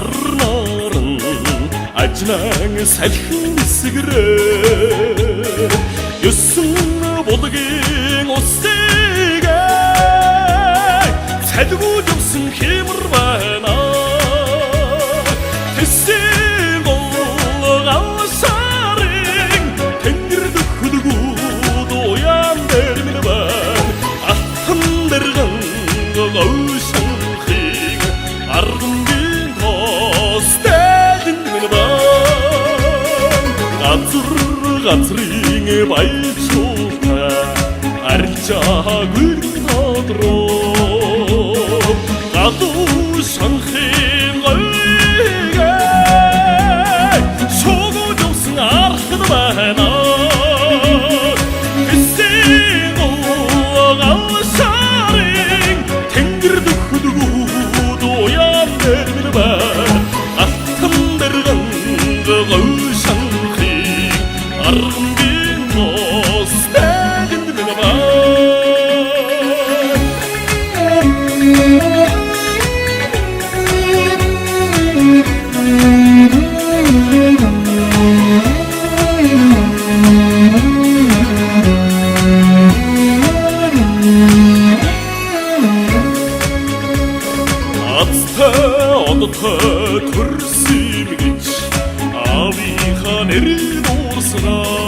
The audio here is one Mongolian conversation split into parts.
арнарын ажнан салхин эсгэрэ ёсон булгийн усыг салгууд явсан хэмэр байна тэссэн болгал сарын тэнгэр дөхөлгүүд уян дээр минь байна алтан дэргэн гойшонхийг аргамгийн тостэгэн минь байна газрын баячуутай арилжаагүй тодроо галуу шанхын гойгээ шогоо явсан архад байна тэссэн болгал сарын тэнгэр дөхөлгүүд уян дээр минь байна алтан дэргэн гойшонхийг аргамгийн тостэгэн минь байна одтой төрсөн гэж аавынхаа нэрийг дуурснаа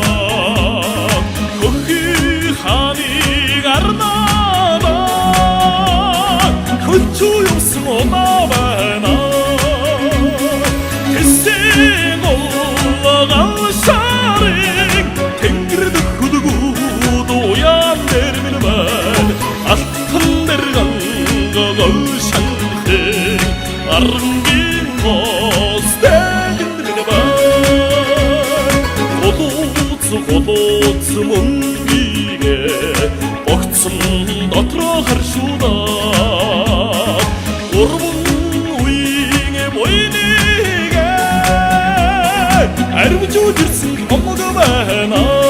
хөхий ханыг арнаа хөлчүү явсан оноо байна тэссэн болгал сарын тэнгэр дөхөлгүүд уян дээр минь байна алтан дэргэн гойшонхийг аргамгийн тостэгэн минь байна голууц мөнгийг огцсон дотроо харшуудаа урван үеийн буйныг арвжуулсан хомог байна